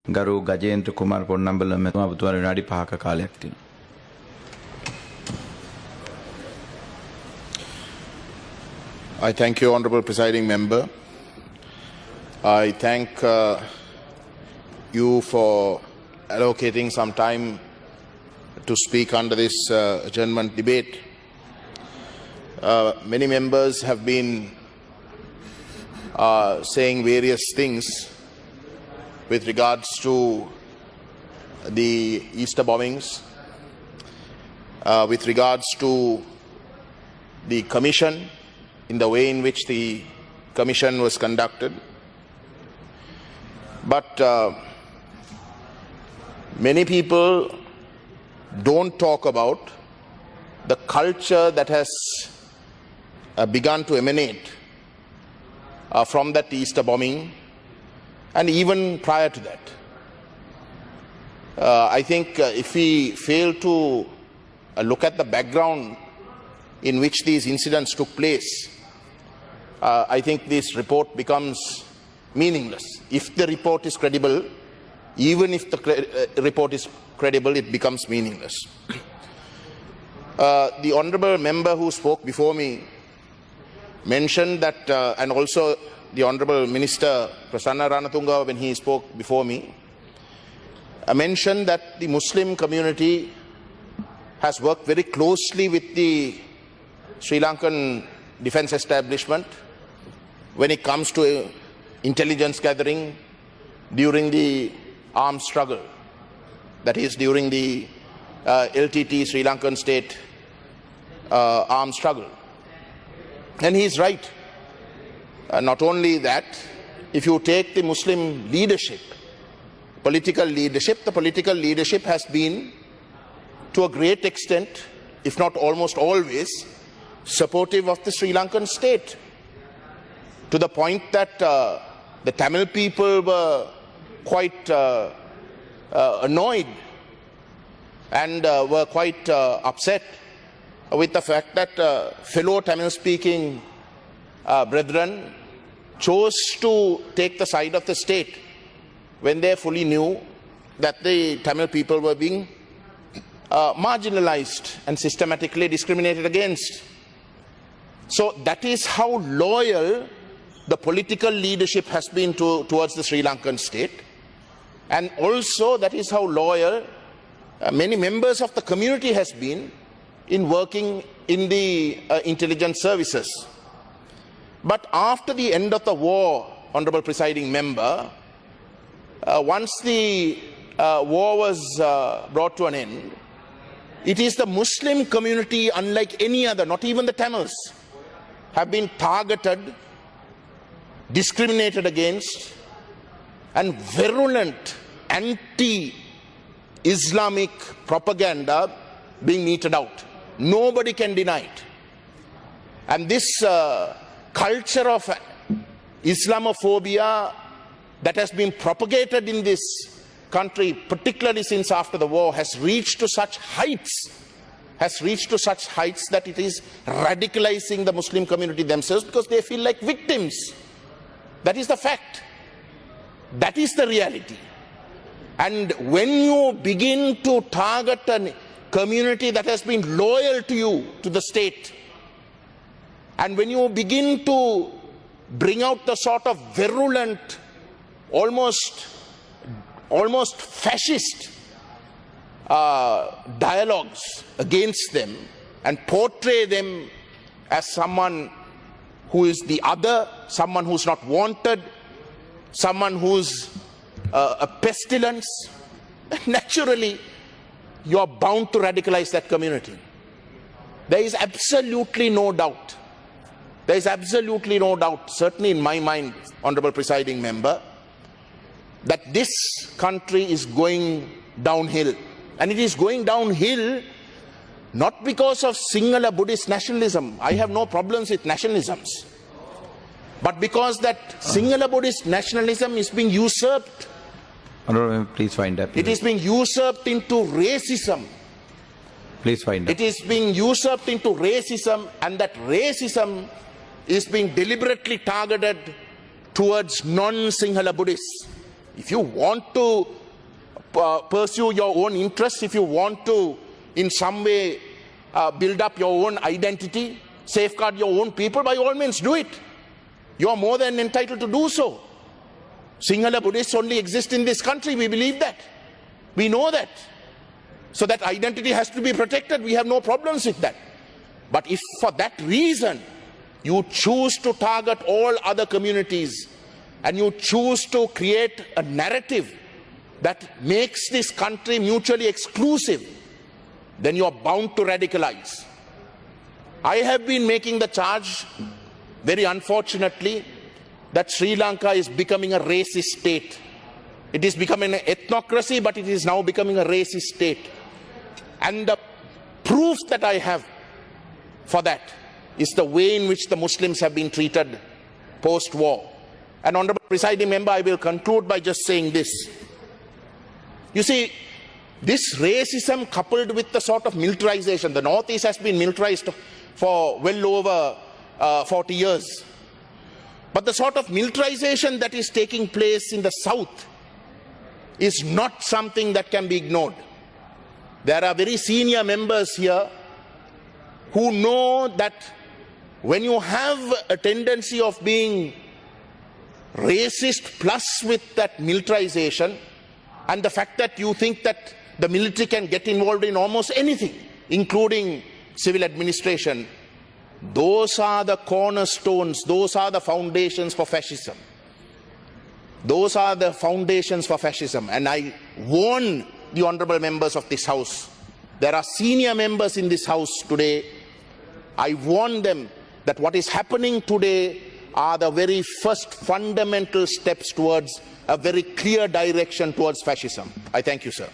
ගරු Gajendrakumar පොන්නම්බල මැතිතුමා ඔබතුමාට විනාඩි 5ක කාලයක් තියෙනවා. I thank you, Honourable Presiding Member. I thank you for allocating some time to speak under this adjournment debate. Many members have been saying various things with regards to the Easter bombings, with regards to the commission, in the way in which the commission was conducted. But many people don't talk about the culture that has begun to emanate from that Easter bombing, and even prior to that. I think if we fail to look at the background in which these incidents took place, I think this report becomes meaningless. If the report is credible, even if the report is credible, it becomes meaningless. The honourable member who spoke before me mentioned that, and also the Honourable Minister Prasanna Ranatunga, when he spoke before me, mentioned that the Muslim community has worked very closely with the Sri Lankan defence establishment when it comes to intelligence gathering during the armed struggle, that is during the LTT Sri Lankan state armed struggle. And he is right. Not only that, if you take the Muslim leadership, political leadership, the political leadership has been to a great extent, if not almost always, supportive of the Sri Lankan state, to the point that the Tamil people were quite annoyed and were quite upset with the fact that fellow Tamil-speaking brethren chose to take the side of the state when they fully knew that the Tamil people were being marginalized and systematically discriminated against. So that is how loyal the political leadership has been towards the Sri Lankan state, and also that is how loyal many members of the community has been in working in the intelligence services. But after the end of the war, Honourable Presiding Member, once the war was brought to an end, it is the Muslim community, unlike any other, not even the Tamils, have been targeted, discriminated against, and virulent anti-Islamic propaganda being meted out. Nobody can deny it. And this culture of Islamophobia that has been propagated in this country, particularly since after the war, has reached to such heights, that it is radicalizing the Muslim community themselves, because they feel like victims. That is the fact. That is the reality. And when you begin to target a community that has been loyal to you, to the state, and when you begin to bring out the sort of virulent, almost fascist dialogues against them, and portray them as someone who is the other, someone who's not wanted, someone who's a pestilence, naturally you are bound to radicalize that community. There is absolutely no doubt. There is absolutely no doubt, certainly in my mind, Honourable Presiding Member, that this country is going downhill. And it is going downhill not because of Sinhala Buddhist nationalism. I have no problems with nationalisms. But because that Sinhala Buddhist nationalism is being usurped. Honourable, please find that. It is being usurped into racism. Please find that. It is being usurped into racism, and that racism is being deliberately targeted towards non-Sinhala Buddhists. If you want to pursue your own interests, if you want to in some way build up your own identity, safeguard your own people, by all means do it. You are more than entitled to do so. Sinhala Buddhists only exist in this country. We believe that. We know that. So that identity has to be protected. We have no problems with that. But if for that reason you choose to target all other communities and you choose to create a narrative that makes this country mutually exclusive, then you are bound to radicalize. I have been making the charge, very unfortunately, that Sri Lanka is becoming a racist state. It is becoming an ethnocracy, but it is now becoming a racist state. And the proof that I have for that is the way in which the Muslims have been treated post-war. And Honorable Presiding Member, I will conclude by just saying this. You see, this racism coupled with the sort of militarization, the Northeast has been militarized for well over 40 years. But the sort of militarization that is taking place in the South is not something that can be ignored. There are very senior members here who know that when you have a tendency of being racist plus with that militarization and the fact that you think that the military can get involved in almost anything, including civil administration, those are the cornerstones, those are the foundations for fascism. Those are the foundations for fascism. And I warn the honorable members of this House. There are senior members in this House today. I warn them that what is happening today are the very first fundamental steps towards a very clear direction towards fascism. I thank you, sir.